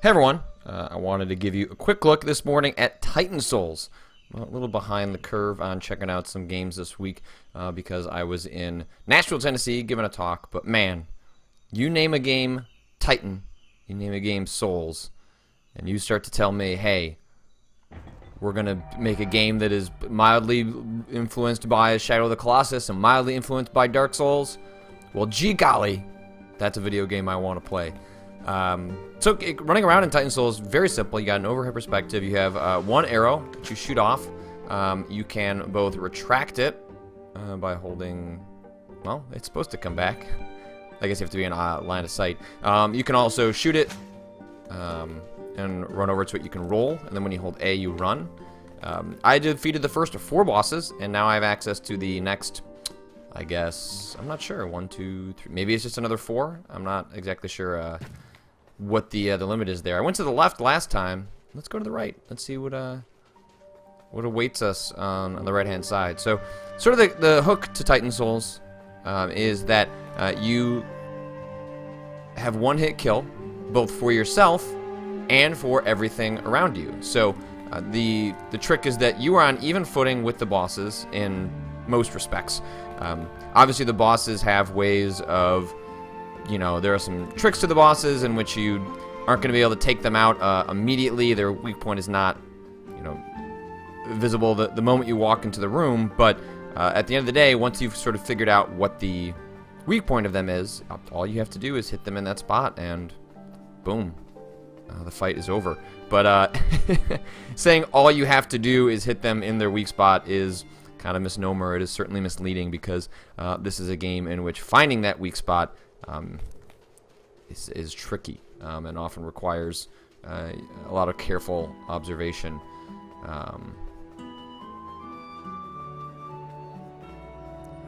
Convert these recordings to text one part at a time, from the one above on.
Hey everyone, I wanted to give you a quick look this morning at Titan Souls. I'm a little behind the curve on checking out some games this week because I was in Nashville, Tennessee giving a talk, but man, you name a game Titan, you name a game Souls, and you start to tell me, hey, we're going to make a game that is mildly influenced by Shadow of the Colossus and mildly influenced by Dark Souls, well, gee golly, that's a video game I want to play. Running around in Titan Souls is very simple. You got an overhead perspective. You have one arrow that you shoot off. You can both retract it by holding... Well, it's supposed to come back. I guess you have to be in line of sight. You can also shoot it and run over to it. You can roll, and then when you hold A, you run. I defeated the first of 4 bosses, and now I have access to the next... I guess, I'm not sure, 1, 2, 3, maybe it's just another 4. I'm not exactly sure what the limit is there. I went to the left last time. Let's go to the right. Let's see what awaits us on the right-hand side. So, sort of the hook to Titan Souls is that you have one-hit kill, both for yourself and for everything around you. So, the trick is that you are on even footing with the bosses in most respects. Obviously, the bosses have ways of, you know, there are some tricks to the bosses in which you aren't going to be able to take them out immediately. Their weak point is not, you know, visible the moment you walk into the room. But at the end of the day, once you've sort of figured out what the weak point of them is, all you have to do is hit them in that spot, and boom, the fight is over. But saying all you have to do is hit them in their weak spot is kind of misnomer. It is certainly misleading because this is a game in which finding that weak spot is tricky and often requires a lot of careful observation.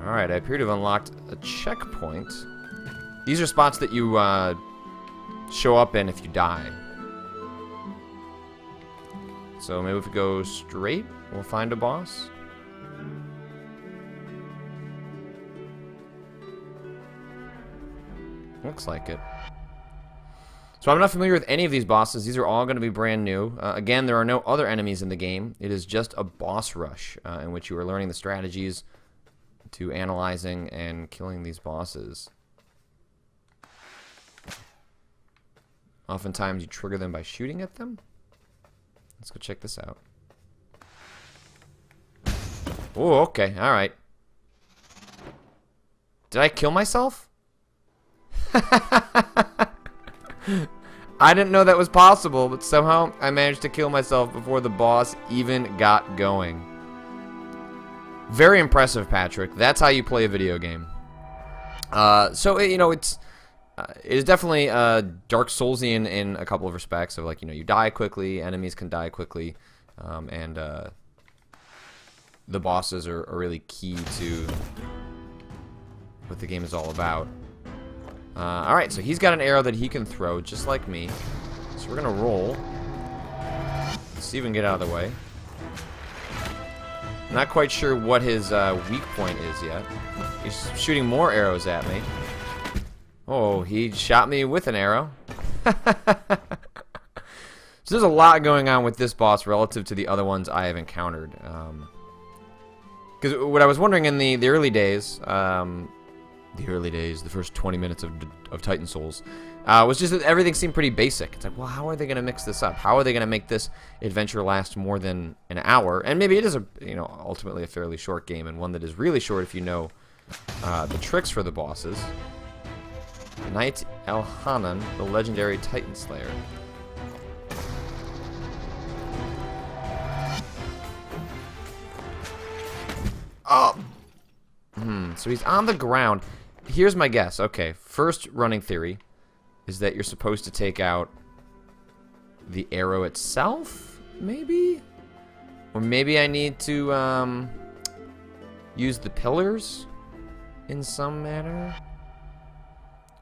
Alright, I appear to have unlocked a checkpoint. These are spots that you show up in if you die. So maybe if we go straight, we'll find a boss. Looks like it. So I'm not familiar with any of these bosses. These are all going to be brand new. Again, there are no other enemies in the game. It is just a boss rush in which you are learning the strategies to analyzing and killing these bosses. Oftentimes you trigger them by shooting at them. Let's go check this out. Oh, okay. All right. Did I kill myself? I didn't know that was possible, but somehow I managed to kill myself before the boss even got going. Very impressive, Patrick. That's how you play a video game. So, you know, it is definitely Dark Soulsian in a couple of respects. Of, like, you know, you die quickly, enemies can die quickly, and the bosses are really key to what the game is all about. Alright, so he's got an arrow that he can throw, just like me. So we're going to roll. Let's see if we can get out of the way. Not quite sure what his weak point is yet. He's shooting more arrows at me. Oh, he shot me with an arrow. So there's a lot going on with this boss relative to the other ones I have encountered. Because what I was wondering in the early days... the first 20 minutes of Titan Souls, was just that everything seemed pretty basic. It's like, well, how are they going to mix this up? How are they going to make this adventure last more than an hour? And maybe it is ultimately a fairly short game, and one that is really short if you know the tricks for the bosses. Knight Elhanan, the legendary Titan Slayer. Oh! So he's on the ground. Here's my guess. Okay, first running theory is that you're supposed to take out the arrow itself, maybe? Or maybe I need to use the pillars in some manner.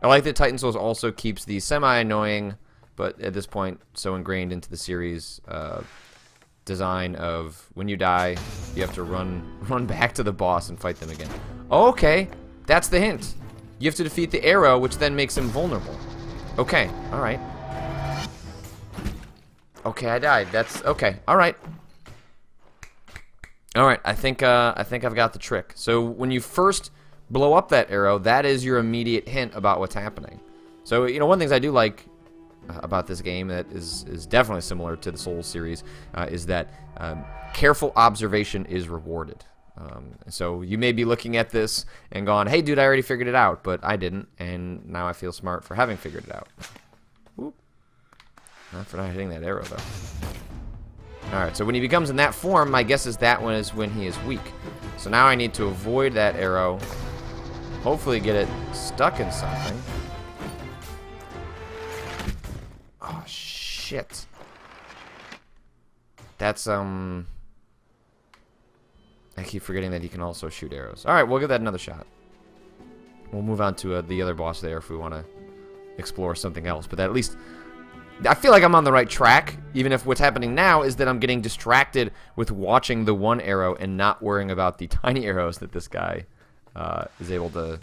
I like that Titan Souls also keeps the semi-annoying, but at this point so ingrained into the series, design of when you die, you have to run back to the boss and fight them again. Okay, that's the hint. You have to defeat the arrow, which then makes him vulnerable. Okay, alright. Okay, I died. That's okay. All right. All right. I think I've got the trick. So when you first blow up that arrow, that is your immediate hint about what's happening. So one of the things I do like about this game that is definitely similar to the Souls series is that careful observation is rewarded. So you may be looking at this and going, "Hey, dude, I already figured it out," but I didn't, and now I feel smart for having figured it out. Whoop. Not for not hitting that arrow though. All right. So when he becomes in that form, my guess is that one is when he is weak. So now I need to avoid that arrow. Hopefully, get it stuck in something. Oh shit. That's I keep forgetting that he can also shoot arrows. All right, we'll give that another shot. We'll move on to the other boss there if we want to explore something else. But at least I feel like I'm on the right track, even if what's happening now is that I'm getting distracted with watching the one arrow and not worrying about the tiny arrows that this guy is able to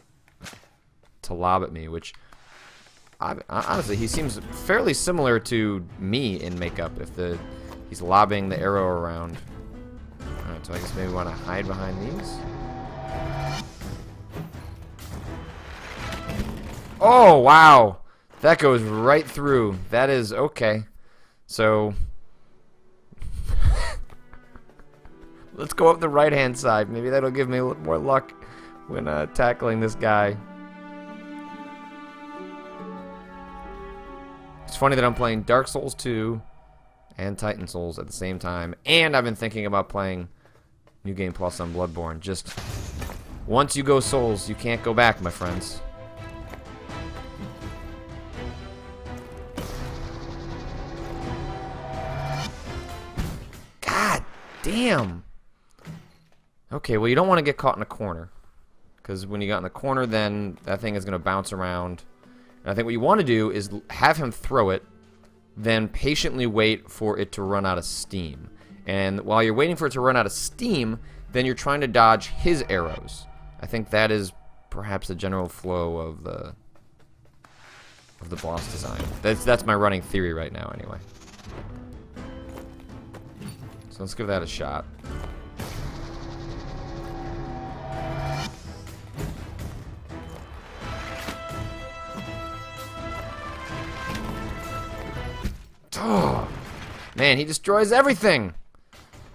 lob at me, which honestly, he seems fairly similar to me in makeup if he's lobbing the arrow around. Alright, so I guess maybe we want to hide behind these. Oh, wow. That goes right through. That is okay. So let's go up the right-hand side. Maybe that'll give me a little more luck when tackling this guy. It's funny that I'm playing Dark Souls 2 and Titan Souls at the same time, and I've been thinking about playing New Game Plus on Bloodborne. Just once you go Souls, you can't go back, my friends. God damn. Okay, well, you don't want to get caught in a corner, because when you got in the corner, then that thing is going to bounce around. And I think what you want to do is have him throw it, then patiently wait for it to run out of steam. And while you're waiting for it to run out of steam, then you're trying to dodge his arrows. I think that is perhaps the general flow of the boss design. That's my running theory right now, anyway. So let's give that a shot. Oh, man, he destroys everything.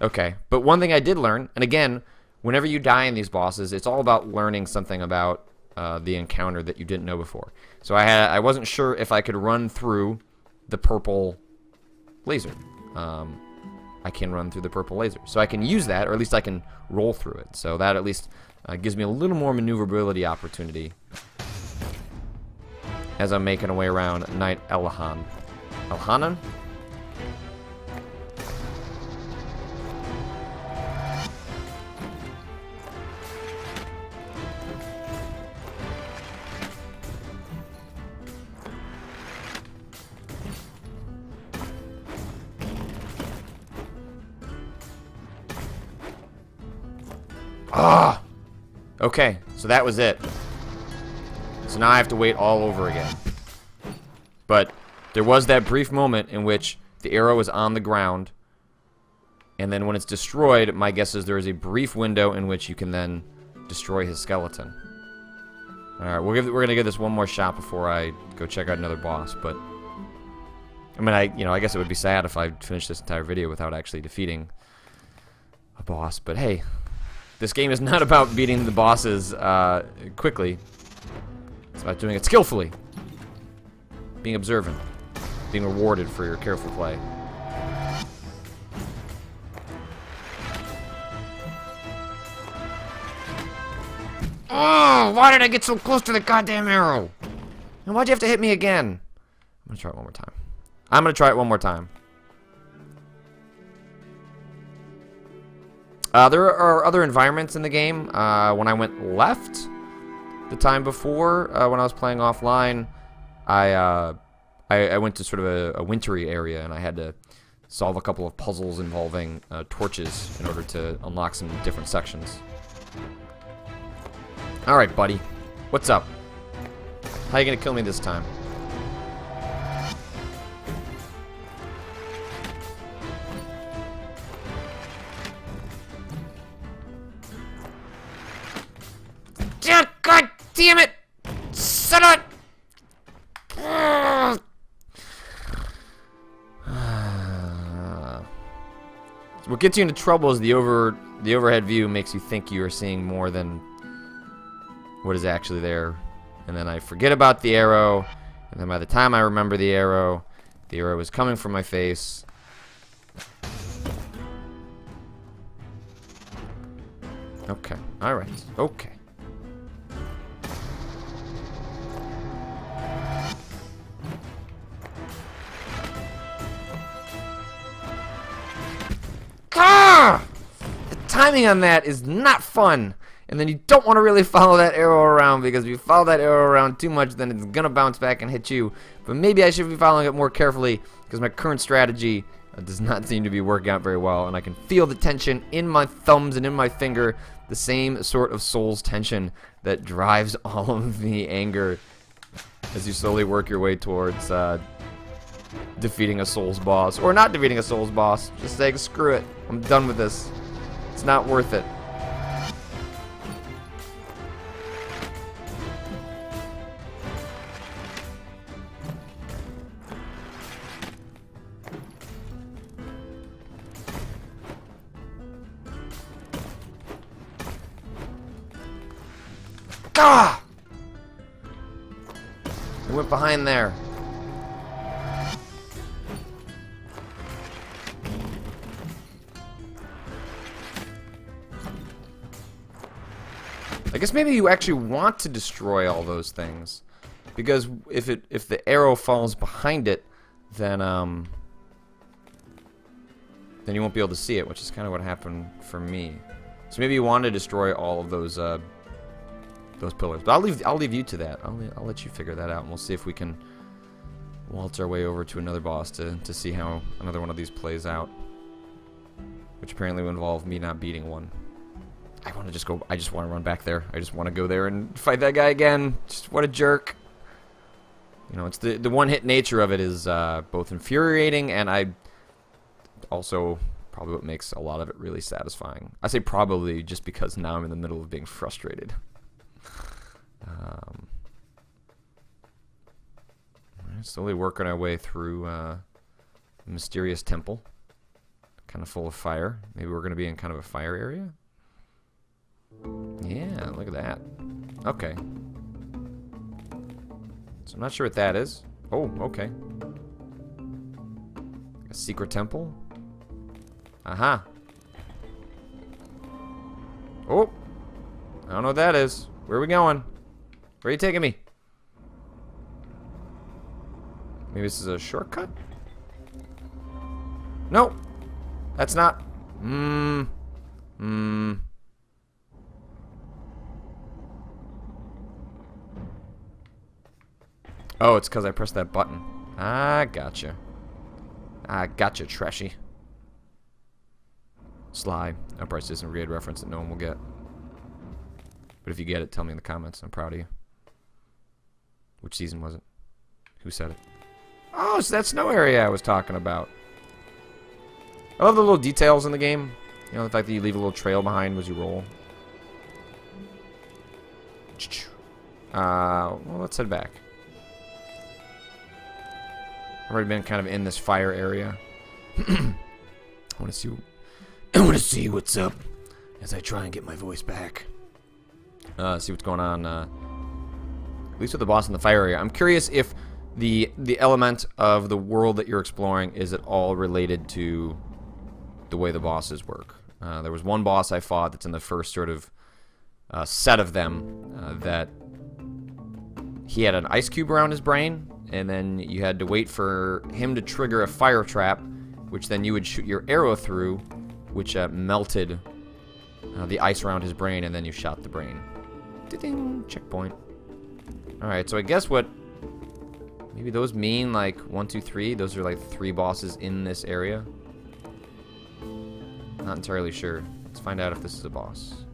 Okay, but one thing I did learn, and again, whenever you die in these bosses, it's all about learning something about the encounter that you didn't know before. So I wasn't sure if I could run through the purple laser. I can run through the purple laser. So I can use that, or at least I can roll through it. So that at least gives me a little more maneuverability opportunity as I'm making a way around Knight Elhanan. Elhanan? Ah! Okay, so that was it. So now I have to wait all over again. But there was that brief moment in which the arrow is on the ground, and then when it's destroyed, my guess is there is a brief window in which you can then destroy his skeleton. Alright, we're gonna give this one more shot before I go check out another boss, but I mean, I guess it would be sad if I finished this entire video without actually defeating a boss, but hey, this game is not about beating the bosses quickly. It's about doing it skillfully, being observant, being rewarded for your careful play. Oh, why did I get so close to the goddamn arrow? And why'd you have to hit me again? I'm gonna try it one more time. I'm gonna try it one more time. There are other environments in the game. When I went left the time before, when I was playing offline, I went to sort of a wintry area, and I had to solve a couple of puzzles involving torches in order to unlock some different sections. Alright, buddy. What's up? How you gonna kill me this time? damn it! Son of a... What gets you into trouble is the overhead view makes you think you are seeing more than what is actually there. And then I forget about the arrow, and then by the time I remember the arrow is coming from my face. Okay, alright, okay. Ah! The timing on that is not fun. And then you don't want to really follow that arrow around, because if you follow that arrow around too much, then it's going to bounce back and hit you. But maybe I should be following it more carefully, because my current strategy does not seem to be working out very well. And I can feel the tension in my thumbs and in my finger, the same sort of Souls tension that drives all of the anger as you slowly work your way towards defeating a Souls boss. Or not defeating a Souls boss. Just saying, screw it. I'm done with this. It's not worth it. Ah! It went behind there. I guess maybe you actually want to destroy all those things, because if the arrow falls behind it, then you won't be able to see it, which is kind of what happened for me. So maybe you want to destroy all of those pillars. But I'll leave you to that. I'll let you figure that out, and we'll see if we can waltz our way over to another boss to see how another one of these plays out, which apparently will involve me not beating one. I want to just go. I just want to run back there. I just want to go there and fight that guy again. Just what a jerk. You know, it's the one-hit nature of it is both infuriating, and I also probably what makes a lot of it really satisfying. I say probably just because now I'm in the middle of being frustrated. Slowly working our way through a mysterious temple, kind of full of fire. Maybe we're going to be in kind of a fire area. Yeah, look at that. Okay. So I'm not sure what that is. Oh, okay. A secret temple. Aha. Oh. I don't know what that is. Where are we going? Where are you taking me? Maybe this is a shortcut? Nope. That's not. Oh, it's because I pressed that button. I gotcha. I gotcha, trashy. Sly. Upright Citizen Brigade reference that no one will get. But if you get it, tell me in the comments. I'm proud of you. Which season was it? Who said it? Oh, it's that snow area I was talking about. I love the little details in the game. You know, the fact that you leave a little trail behind as you roll. Well, let's head back. I've already been kind of in this fire area. I want to see what's up as I try and get my voice back. See what's going on. At least with the boss in the fire area. I'm curious if the element of the world that you're exploring is at all related to the way the bosses work. There was one boss I fought that's in the first sort of set of them that he had an ice cube around his brain, and then you had to wait for him to trigger a fire trap, which then you would shoot your arrow through, which melted the ice around his brain, and then you shot the brain. Ding, checkpoint. Alright, so I guess what maybe those mean, like 1, 2, 3, those are like 3 bosses in this area. Not entirely sure. Let's find out if this is a boss.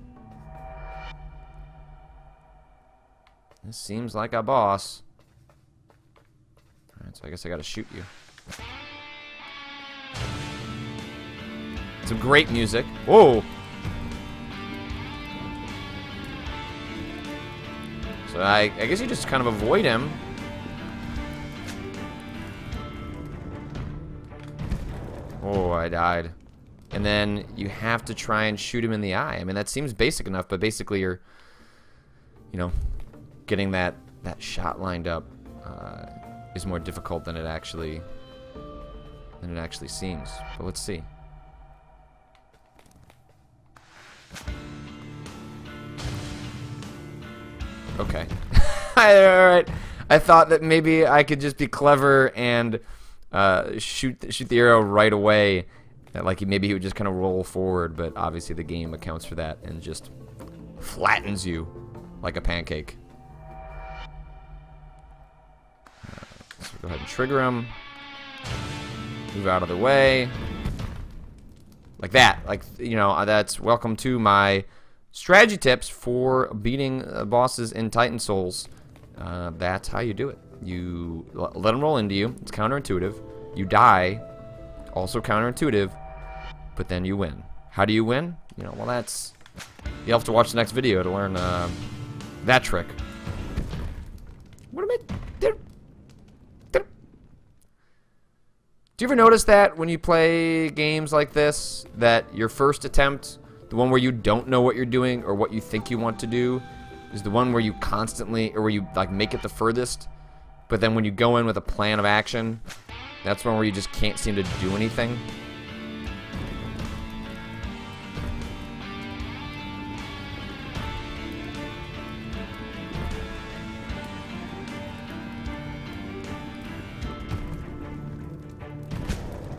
This seems like a boss. Alright, so I guess I gotta shoot you. Some great music. Whoa! So I guess you just kind of avoid him. Oh, I died. And then you have to try and shoot him in the eye. I mean, that seems basic enough, but basically you're, you know, getting that shot lined up is more difficult than it actually seems. But let's see. Okay. Alright. I thought that maybe I could just be clever and shoot the arrow right away. Like maybe he would just kind of roll forward, but obviously the game accounts for that and just flattens you like a pancake. So go ahead and trigger him. Move out of the way. Like that. Like, you know, that's welcome to my strategy tips for beating bosses in Titan Souls. That's how you do it. You let them roll into you. It's counterintuitive. You die. Also counterintuitive. But then you win. How do you win? You know, well, that's... You'll have to watch the next video to learn that trick. What am I... Do you ever notice that when you play games like this, that your first attempt, the one where you don't know what you're doing or what you think you want to do, is the one where you constantly, or where you like make it the furthest, but then when you go in with a plan of action, that's one where you just can't seem to do anything?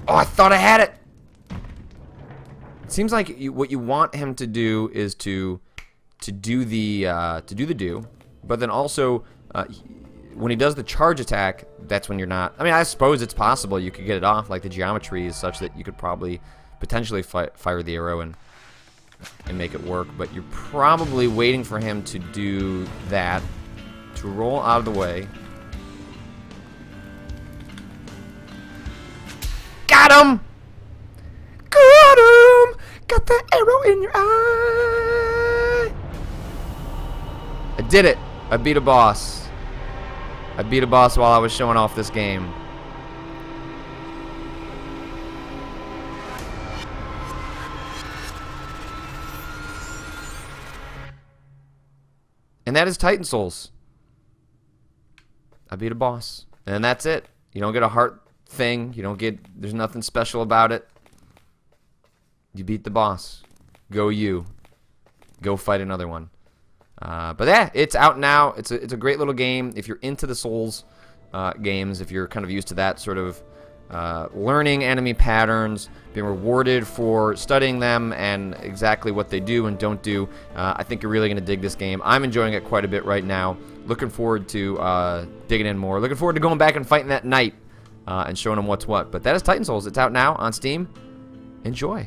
Oh, I thought I had it. It seems like what you want him to do is to do the do, but then also when he does the charge attack, that's when you're not. I mean, I suppose it's possible you could get it off. Like the geometry is such that you could probably potentially fire the arrow and make it work. But you're probably waiting for him to do that, to roll out of the way. Got him! Got him! Got the arrow in your eye! I did it! I beat a boss. I beat a boss while I was showing off this game. And that is Titan Souls. I beat a boss. And that's it. You don't get a heart thing. You don't get, there's nothing special about it. You beat the boss. Go you. Go fight another one. But yeah, it's out now. It's a great little game. If you're into the Souls games, if you're kind of used to that sort of learning enemy patterns, being rewarded for studying them and exactly what they do and don't do, I think you're really going to dig this game. I'm enjoying it quite a bit right now. Looking forward to digging in more. Looking forward to going back and fighting that knight and showing them what's what. But that is Titan Souls. It's out now on Steam. Enjoy.